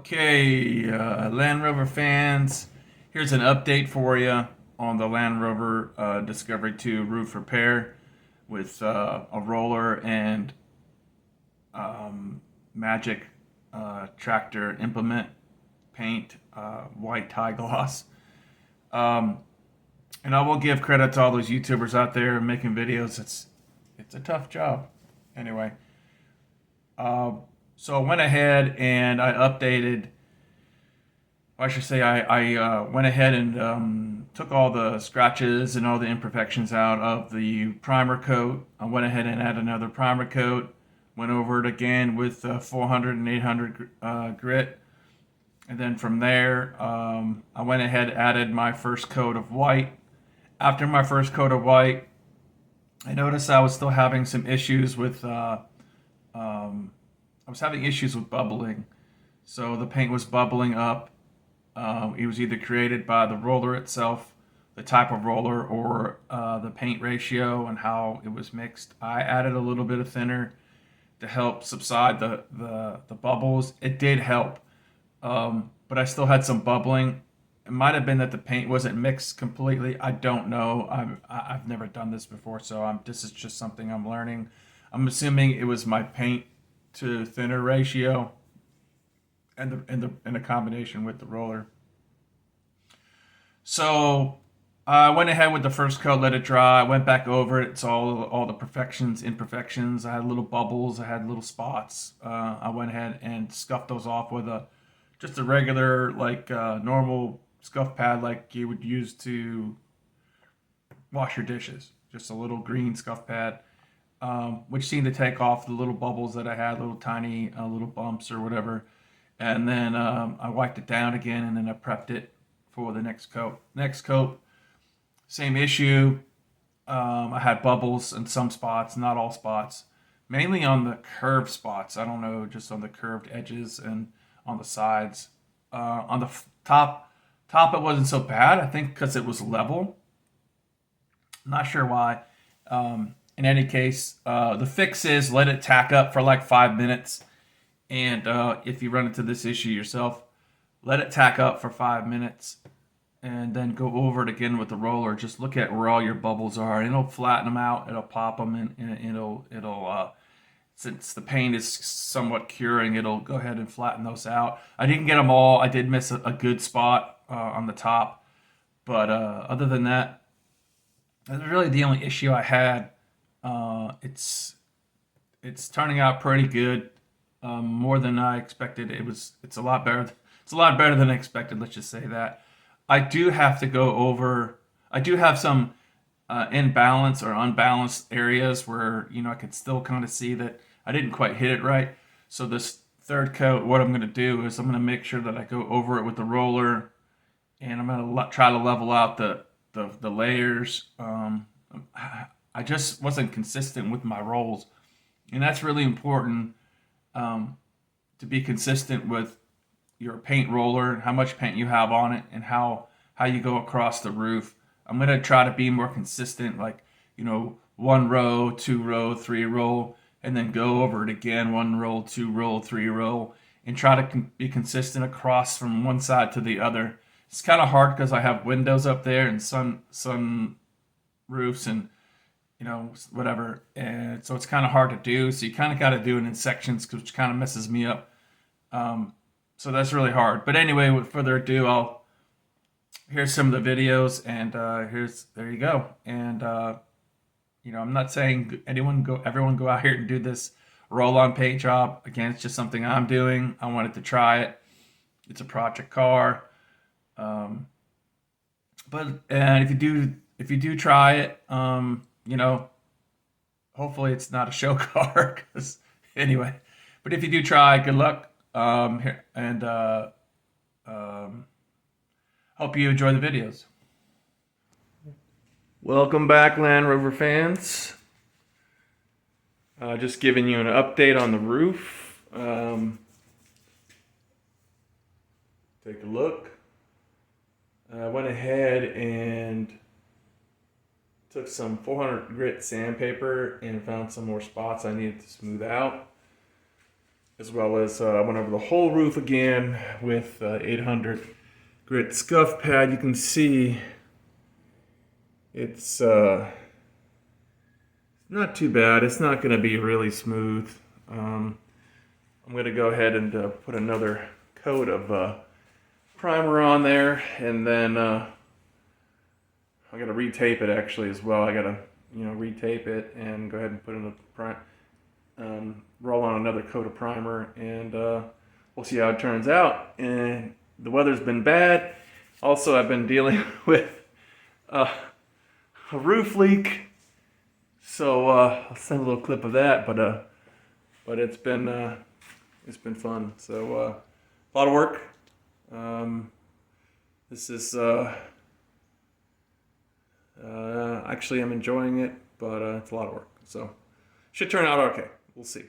Okay, Land Rover fans, here's an update for you on the Land Rover Discovery 2 roof repair with a roller and Majic tractor implement paint, white tie gloss. Um, and I will give credit to all those YouTubers out there making videos. It's a tough job. Anyway, uh, so I went ahead and I updated. I should say I went ahead and took all the scratches and all the imperfections out of the primer coat. I went ahead and added another primer coat. Went over it again with 400 and 800 grit. And then from there, I went ahead and added my first coat of white. After my first coat of white, I noticed I was still having some issues with, I was having issues with bubbling. So the paint was bubbling up. It was either created by the roller itself, the type of roller, or the paint ratio and how it was mixed. I added a little bit of thinner to help subside the bubbles. It did help, but I still had some bubbling. It might have been that the paint wasn't mixed completely. I don't know. I've never done this before, so this is just something I'm learning. I'm assuming it was my paint to thinner ratio and the combination with the roller. So I went ahead with the first coat, let it dry. I went back over it. It's all the perfections, imperfections. I had little bubbles. I had little spots. I went ahead and scuffed those off with just a regular normal scuff pad like you would use to wash your dishes. Just a little green scuff pad, which seemed to take off the little bubbles that I had, little tiny little bumps or whatever. And then I wiped it down again, and then I prepped it for the next coat. Next coat, same issue. I had bubbles in some spots, not all spots, mainly on the curved spots. I don't know, just on the curved edges and on the sides. On the top it wasn't so bad. I think because it was level. I'm not sure why. In any case, the fix is let it tack up for like 5 minutes. And if you run into this issue yourself, let it tack up for 5 minutes and then go over it again with the roller. Just look at where all your bubbles are, and it'll flatten them out. It'll pop them, and it'll since the paint is somewhat curing, it'll go ahead and flatten those out. I didn't get them all. I did miss a good spot on the top, but other than that, that's really the only issue I had. It's turning out pretty good, more than I expected. It's a lot better. It's a lot better than I expected. Let's just say that. I do have to go over. I do have some imbalance or unbalanced areas where I could still kind of see that I didn't quite hit it right. So this third coat, what I'm going to do is I'm going to make sure that I go over it with the roller, and I'm going to try to level out the layers. I just wasn't consistent with my rolls, and that's really important, to be consistent with your paint roller, how much paint you have on it, and how you go across the roof. I'm gonna try to be more consistent, like 1 row, 2 row, 3 row, and then go over it again, 1 row, 2 row, 3 row, and try to be consistent across from one side to the other. It's kind of hard because I have windows up there and sun roofs and whatever, and so it's kind of hard to do. So you kind of got to do it in sections, which kind of messes me up. So that's really hard. But anyway, with further ado, here's some of the videos, and there you go. And I'm not saying everyone go out here and do this roll-on paint job. Again, it's just something I'm doing. I wanted to try it. It's a project car. And if you do try it, hopefully it's not a show car. 'Cause anyway, but if you do try, good luck. Here and hope you enjoy the videos. Welcome back, Land Rover fans. Just giving you an update on the roof. Take a look. I went ahead and took some 400 grit sandpaper and found some more spots I needed to smooth out. as well as I went over the whole roof again with 800 grit scuff pad. You can see it's not too bad. It's not going to be really smooth. I'm going to go ahead and put another coat of primer on there, and then I got to retape it actually as well. I got to retape it and go ahead and put in roll on another coat of primer, and we'll see how it turns out. And the weather's been bad. Also, I've been dealing with a roof leak, so I'll send a little clip of that. But it's been fun. So a lot of work. This is actually, I'm enjoying it, but it's a lot of work. So should turn out okay. We'll see.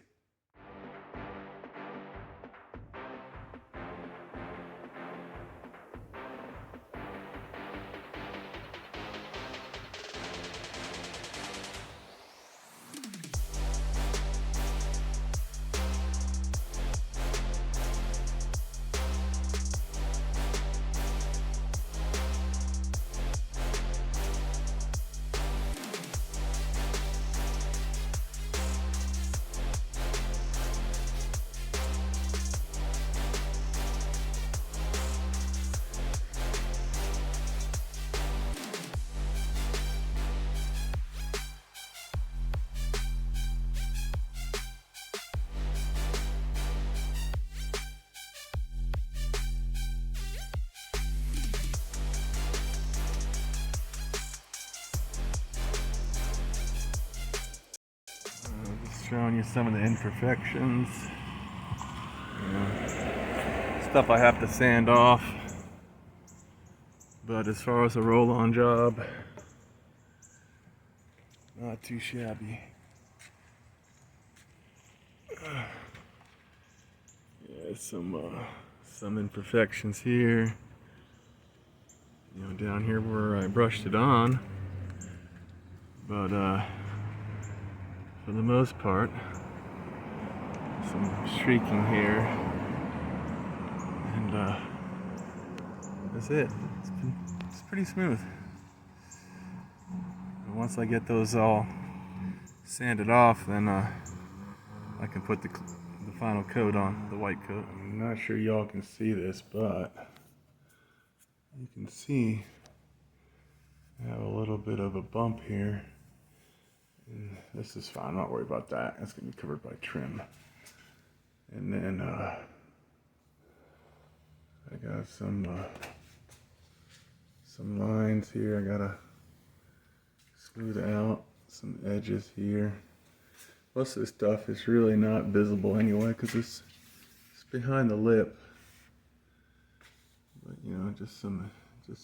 Showing you some of the imperfections, stuff I have to sand off, but as far as a roll-on job, not too shabby. Yeah, some imperfections here, down here where I brushed it on, but for the most part, some streaking here, and that's it. It's pretty smooth. And once I get those all sanded off, then I can put the final coat on, the white coat. I'm not sure y'all can see this, but you can see I have a little bit of a bump here. This is fine, I'm not worried about that. That's gonna be covered by trim. And then I got some lines here I gotta smooth out, some edges here. Most of this stuff is really not visible anyway because it's behind the lip. But just some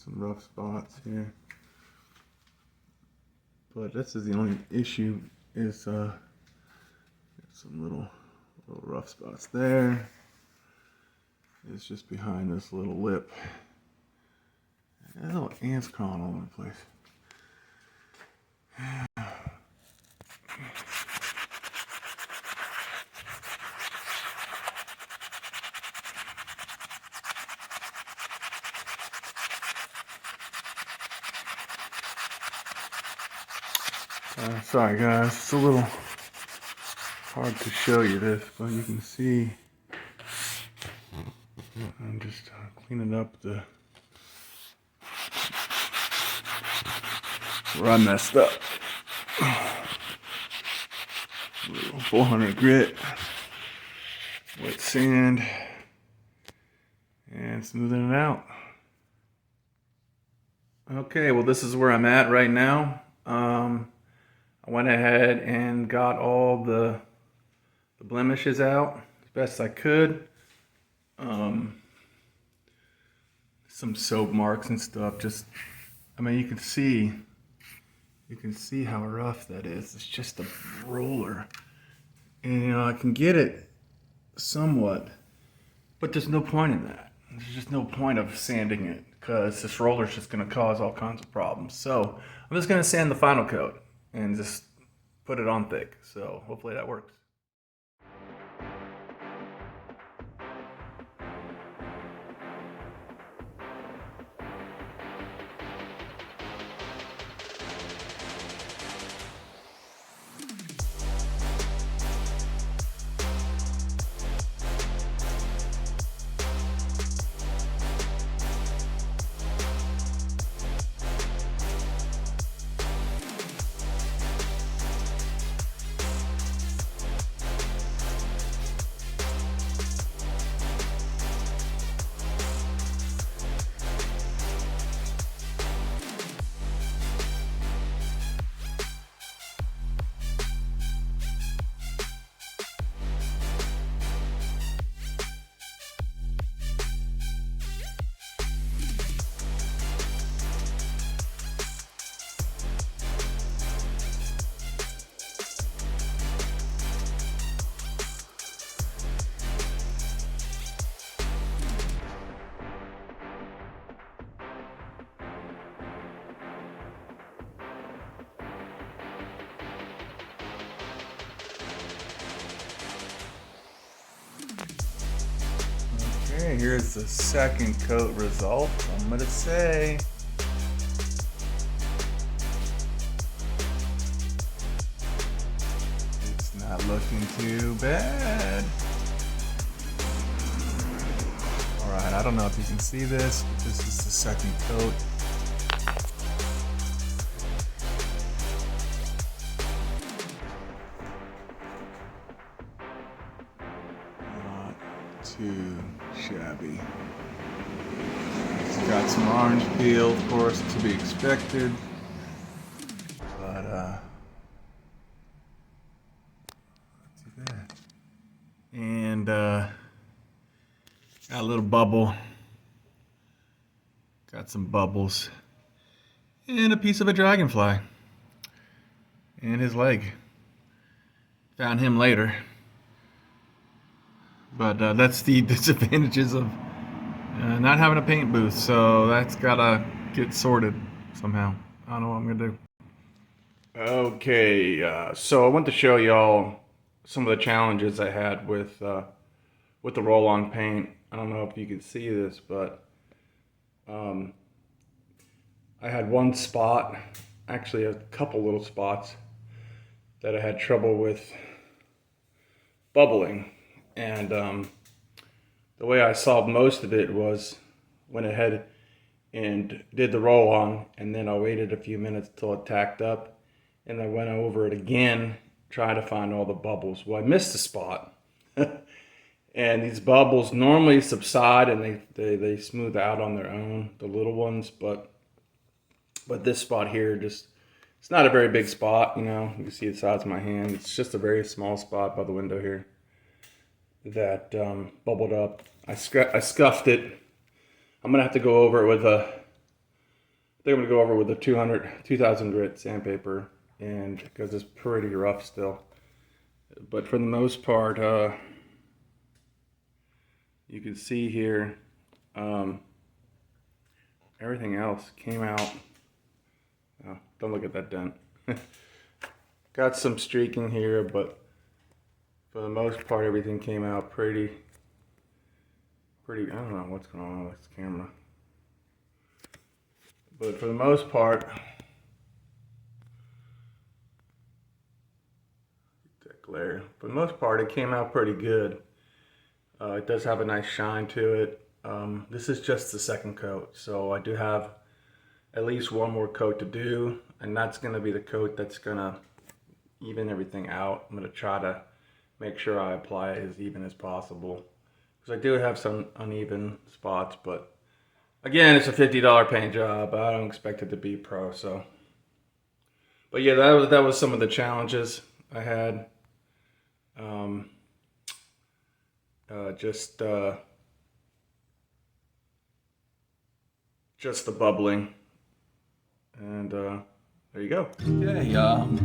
rough spots here. But this is the only issue is some little rough spots there. It's just behind this little lip. And little ants crawling all over the place. Sorry guys, it's a little hard to show you this, but you can see I'm just cleaning up where I messed up. A little 400 grit, wet sand, and smoothing it out. Okay, well this is where I'm at right now. I went ahead and got all the blemishes out as best I could. Some soap marks and stuff. You can see how rough that is. It's just a roller, and I can get it somewhat, but there's no point in that. There's just no point of sanding it because this roller is just going to cause all kinds of problems. So I'm just going to sand the final coat and just put it on thick. So hopefully that works. Okay, here's the second coat result. I'm gonna say it's not looking too bad. Alright, I don't know if you can see this, but this is the second coat. Not too shabby. It's got some orange peel, of course, to be expected. But not too bad. And got a little bubble. Got some bubbles. And a piece of a dragonfly. And his leg. Found him later. But that's the disadvantages of not having a paint booth. So that's gotta get sorted somehow. I don't know what I'm gonna do. Okay, so I want to show y'all some of the challenges I had with the roll-on paint. I don't know if you can see this, but I had one spot, actually a couple little spots, that I had trouble with bubbling. And the way I solved most of it was went ahead and did the roll-on, and then I waited a few minutes till it tacked up, and I went over it again, trying to find all the bubbles. Well, I missed a spot. And these bubbles normally subside and they smooth out on their own, the little ones, but this spot here, just, it's not a very big spot, you know. You can see the size of my hand. It's just a very small spot by the window here that bubbled up. I scuffed it. I'm gonna have to go over it with I think I'm gonna go over with a 2000 grit sandpaper, and because it's pretty rough still. But for the most part, you can see here, everything else came out. Oh, don't look at that dent. Got some streaking here, but for the most part, everything came out pretty, I don't know what's going on with this camera. But for the most part, that glare. For the most part, it came out pretty good. It does have a nice shine to it. This is just the second coat, so I do have at least one more coat to do, and that's going to be the coat that's going to even everything out. I'm going to try to make sure I apply it as even as possible, because I do have some uneven spots, but again, it's a $50 paint job. I don't expect it to be pro, so. But yeah, that was some of the challenges I had. Just the bubbling, and there you go. Okay,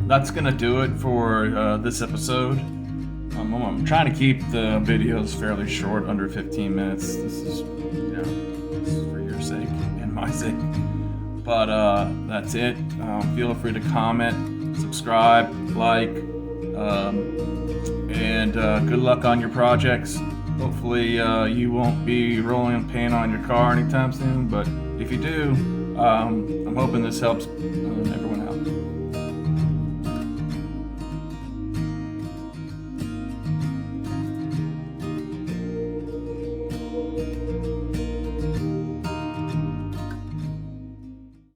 that's gonna do it for this episode. I'm trying to keep the videos fairly short, under 15 minutes. This is for your sake and my sake. But that's it. Feel free to comment, subscribe, like, and good luck on your projects. Hopefully you won't be rolling paint on your car anytime soon, but if you do, I'm hoping this helps everyone out.